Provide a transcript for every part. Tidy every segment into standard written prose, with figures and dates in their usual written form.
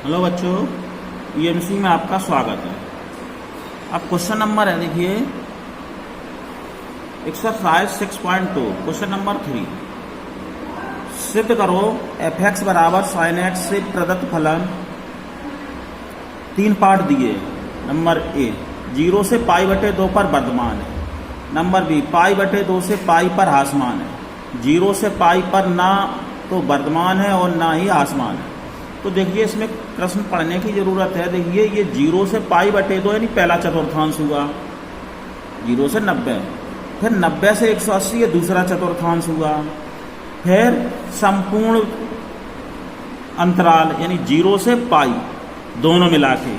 Hello बच्चों, EMC में आपका स्वागत है। अब क्वेश्चन नंबर है, देखिए एक्सरसाइज 6.2 क्वेश्चन नंबर 3। सिद्ध करो एफ एक्स बराबर साइन एक्स से प्रदत्त फलन। 3 पार्ट दिए। नंबर ए 0 से π/2 पर वर्धमान है। नंबर बी π/2 से पाई पर ह्रासमान है। 0 से पाई पर ना तो वर्धमान है और ना ही ह्रासमान है। तो देखिए इसमें प्रश्न पढ़ने की जरूरत है। देखिए ये 0 से π/2 यानी पहला चतुर्थांश हुआ, 0 से 90, फिर 90 से 180 ये दूसरा चतुर्थांश हुआ, फिर संपूर्ण अंतराल यानी 0 से पाई दोनों मिला के,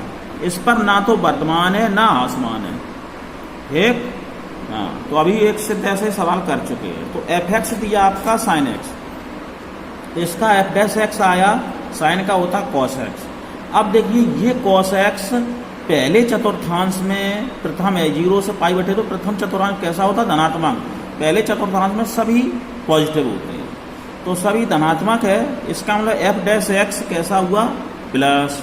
इस पर ना तो वर्धमान है ना ह्रासमान है। ठीक, हाँ, तो अभी एक सिद्ध ऐसे सवाल कर चुके हैं। तो एफ एक्स दिया आपका साइन एक्स, इसका एफ डैश एक्स आया, साइन का होता कॉस एक्स। अब देखिए ये कॉस एक्स पहले चतुर्थांश में प्रथम है, 0 से π/2 तो प्रथम चतुर्थांश कैसा होता, धनात्मक। पहले चतुर्थांश में सभी पॉजिटिव होते हैं, तो सभी धनात्मक है। इसका मतलब एफ डैश एक्स कैसा हुआ, प्लस,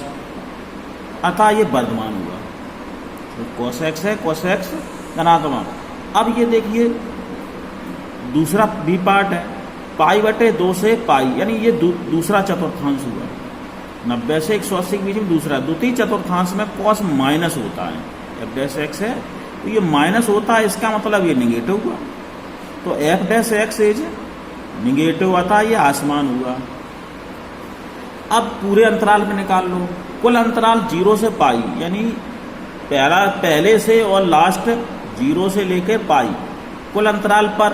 अतः ये वर्धमान हुआ। तो कॉस एक्स है, कॉस एक्स धनात्मक। अब ये देखिए दूसरा बी पार्ट है, π/2 से पाई यानी ये दूसरा चतुर्थांश हुआ। 90 से 180 के बीच में दूसरा, द्वितीय चतुर्थांश में कॉस माइनस होता है, एफ डैश एक्स है तो ये माइनस होता है, इसका मतलब ये निगेटिव हुआ। तो F dash x is negative आता है, ये आसमान हुआ। अब पूरे अंतराल पे निकाल लो। कुल अंतराल 0 से पाई यानी पहले से और लास्ट 0 से लेकर पाई, कुल अंतराल पर।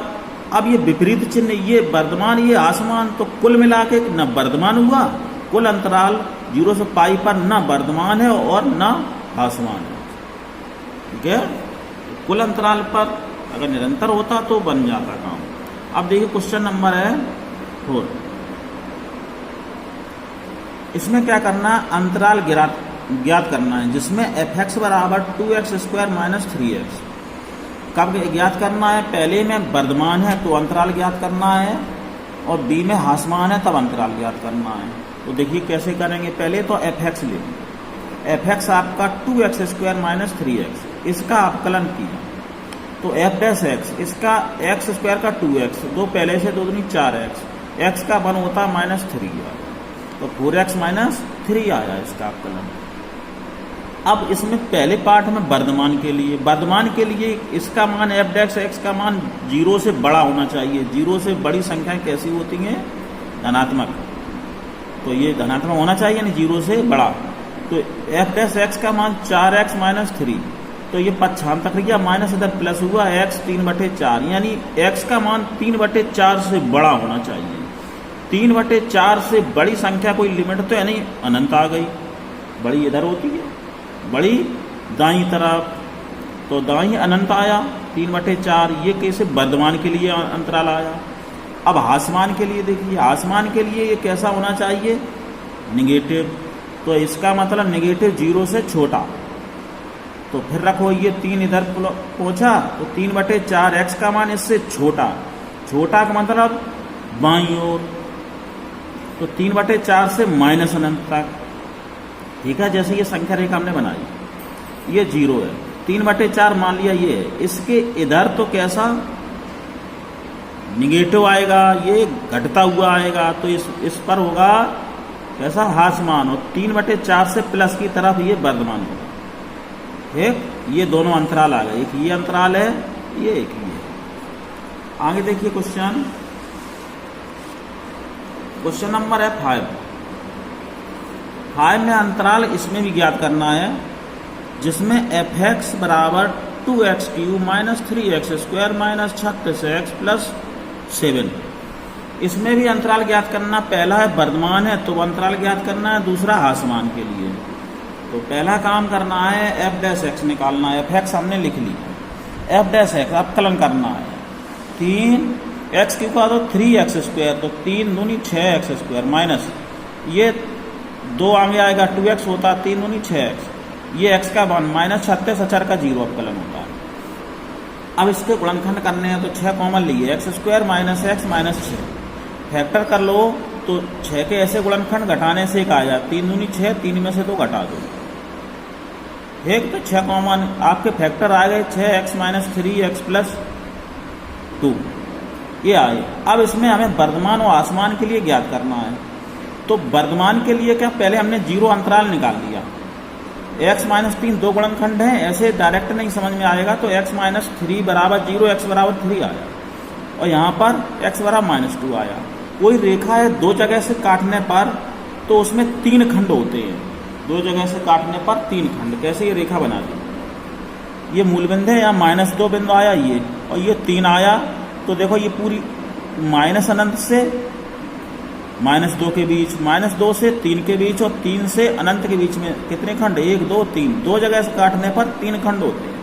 अब ये विपरीत चिन्ह, ये वर्धमान ये आसमान, तो कुल मिला के न वर्धमान हुआ, कुल अंतराल 0 से पाई पर न वर्धमान है और न आसमान है। ठीक है, कुल अंतराल पर अगर निरंतर होता तो बन जाता काम। अब देखिए क्वेश्चन नंबर है 4। इसमें क्या करना है, अंतराल ज्ञात करना है जिसमें एफ एक्स बराबर 2x² - 3x। कब ज्ञात करना है, पहले में वर्धमान है तो अंतराल ज्ञात करना है, और बी में ह्रासमान है तब अंतराल ज्ञात करना है। तो देखिए कैसे करेंगे। पहले तो एफ एक्स लेंगे। एफ एक्स आपका 2x² - 3x, इसका अवकलन किया तो एफ डैश एक्स, इसका x² का 2x, 2 पहले से 2 दूनी 4x, x का 1 होता -3 आया, तो 4x - 3 आया इसका अवकलन। अब इसमें पहले पार्ट में वर्धमान के लिए इसका मान एफ डैश एक्स का मान 0 से बड़ा होना चाहिए। 0 से बड़ी संख्याएं कैसी होती हैं, धनात्मक, तो ये धनात्मक होना चाहिए नहीं 0 से बड़ा। तो एफ डैश एक्स का मान 4x - 3, तो ये पक्षांतर किया, माइनस इधर प्लस हुआ, x 3/4 यानी x का मान 3/4 से बड़ा होना चाहिए। 3/4 से बड़ी संख्या कोई लिमिट तो यानी अनंत आ गई, बड़ी इधर होती है, बड़ी दाईं तरफ, तो दाईं अनंत आया 3/4। ये कैसे वर्धमान के लिए अंतराल आया। अब ह्रासमान के लिए देखिए, ह्रासमान के लिए ये कैसा होना चाहिए, निगेटिव, तो इसका मतलब निगेटिव 0 से छोटा। तो फिर रखो ये 3 इधर पहुंचा तो 3/4, एक्स का मान इससे छोटा, छोटा का मतलब बाईं ओर, तो 3/4 से माइनस अनंत तक। ठीक है, जैसे ये संख्या रेखा हमने बनाई, ये 0 है, 3/4 मान लिया ये है, इसके इधर तो कैसा निगेटिव आएगा, ये घटता हुआ आएगा, तो इस पर होगा कैसा ह्रासमान, और 3/4 से प्लस की तरफ ये वर्धमान होगा। ठीक, ये दोनों अंतराल आ गए, एक ये अंतराल है, ये एक ये। आगे देखिए क्वेश्चन नंबर है 5 में अंतराल इसमें भी ज्ञात करना है जिसमें एफ एक्स बराबर 2x³ - 3x² - 36x + 7। इसमें भी अंतराल ज्ञात करना, पहला है वर्धमान है तो अंतराल ज्ञात करना है, दूसरा ह्रासमान के लिए। तो पहला काम करना है एफ डैश एक्स निकालना है। एफ एक्स हमने लिख ली, एफ डैश एक्स अवकलन करना है। 3x³ का तो 3x², तो 3 दूनी 6x² माइनस ये 2 आगे आएगा 2x होता, 3 दूनी 6x, ये x का मान -36 अचर का 0 अवकलन होता है। अब इसके गुणनखंड करने हैं तो 6 कॉमन लिए, x² - x - 6 फैक्टर कर लो तो 6 के ऐसे गुणनखंड घटाने से एक आया, 3 दूनी 6, 3 में से 2 घटा दो, एक तो 6 कॉमन, आपके फैक्टर आ गए 6x - 3x + 2 ये आए। अब इसमें हमें वर्धमान और आसमान के लिए ज्ञात करना है। तो वर्धमान के लिए क्या, पहले हमने 0 अंतराल निकाल लिया, x - 3 2 गुणनखंड हैं, ऐसे डायरेक्ट नहीं समझ में आएगा, तो x - 3 = 0, x = 3 आया, और यहाँ पर x = -2 आया। कोई रेखा है 2 जगह से काटने पर तो उसमें 3 खंड होते हैं, 2 जगह से काटने पर 3 खंड। कैसे ये रेखा बना दी, ये मूल बिंदु है, यहाँ -2 बिंदु आया ये, और ये 3 आया, तो देखो ये पूरी माइनस अनंत से -2 के बीच, -2 से 3 के बीच, और 3 से अनंत के बीच में कितने खंड, 1 2 3, 2 जगह से काटने पर 3 खंड होते हैं।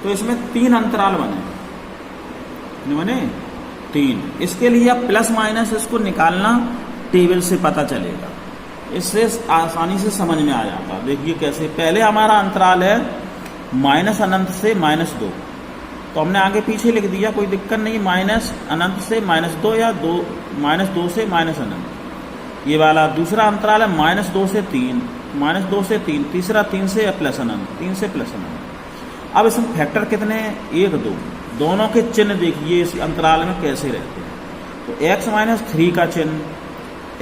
तो इसमें 3 अंतराल बने 3। इसके लिए अब प्लस माइनस इसको निकालना टेबल से पता चलेगा, इससे आसानी से समझ में आ जाता। देखिए कैसे, पहले हमारा अंतराल है -अनंत से -2, तो हमने आगे पीछे लिख दिया, कोई दिक्कत नहीं, -अनंत से -2 या -2 से -अनंत। ये वाला दूसरा अंतराल है -2 से 3, -2 से 3, तीसरा 3 से +अनंत, 3 से +अनंत। अब इसमें फैक्टर कितने हैं, 1 2, दोनों के चिन्ह देखिए इस अंतराल में कैसे रहते हैं। तो x - 3 का चिन्ह,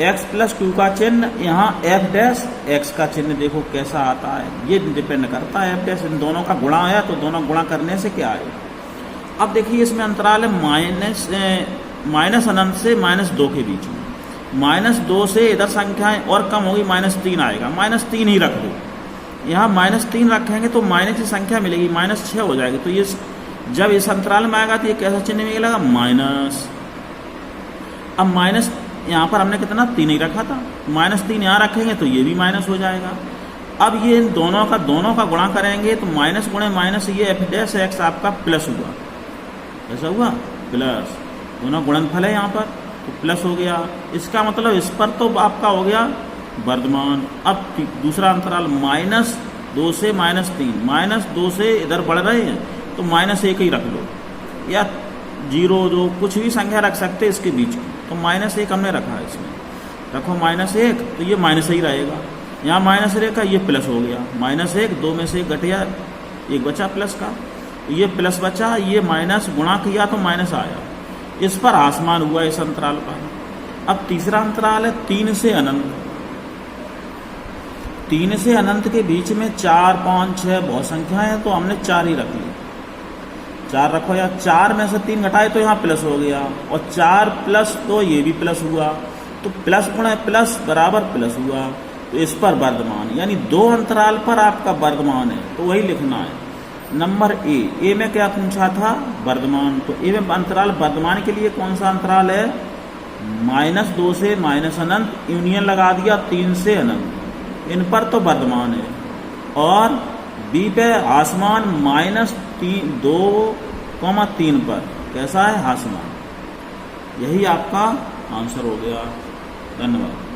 x + 2 का चिन्ह, यहाँ f' का चिन्ह देखो कैसा आता है, ये डिपेंड करता है, f' इन दोनों का गुणा है, तो दोनों गुणा करने से क्या आएगा। अब देखिए इसमें अंतराल है माइनस अनंत से -2 के बीच में, -2 से इधर संख्याएं और कम होगी, -3 आएगा, -3 ही रख दो, यहाँ -3 रखेंगे तो माइनस की संख्या मिलेगी, -6 हो जाएगी। तो ये जब इस अंतराल में आएगा तो ये कैसा चिन्ह मिलेगा, माइनस। अब माइनस यहाँ पर हमने कितना 3 ही रखा था, -3 यहाँ रखेंगे तो ये भी माइनस हो जाएगा। अब ये इन दोनों का गुणा करेंगे तो माइनस गुणे माइनस, ये f' आपका प्लस हुआ, ऐसा हुआ प्लस, दोनों गुणनफल है यहाँ पर, तो प्लस हो गया। इसका मतलब इस पर तो आपका हो गया वर्धमान। अब दूसरा अंतराल -2 से -3, -2 से इधर बढ़ रहे हैं तो -1 ही रख लो, या 0 2 कुछ भी संख्या रख सकते हैं इसके बीच की, तो -1 हमने रखा है, इसमें रखो -1, तो ये माइनस ही रहेगा। यहाँ माइनस रेखा, ये प्लस हो गया, -1 2 में से 1 घटिया, 1 बचा प्लस का, ये प्लस बचा, ये माइनस गुणा किया तो माइनस आया। इस पर आसमान हुआ इस अंतराल पर। अब तीसरा अंतराल है 3 से अनंत। 3 से अनंत के बीच में 4 5 6 बहुत संख्याएं हैं, तो हमने 4 ही रख ली, 4 रखो, या 4 में से 3 घटाए तो यहाँ प्लस हो गया, और 4 प्लस तो ये भी प्लस हुआ, तो प्लस गुणे प्लस बराबर प्लस हुआ। तो इस पर वर्धमान, यानी 2 अंतराल पर आपका वर्धमान है, तो वही लिखना है। नंबर ए में क्या पूछा था, वर्धमान, तो ए में अंतराल वर्धमान के लिए कौन सा अंतराल है, -2 से -अनंत, यूनियन लगा दिया 3 से अनंत, इन पर तो वर्धमान है। और बी पे आसमान -2,3 पर कैसा है, आसमान। यही आपका आंसर हो गया। धन्यवाद।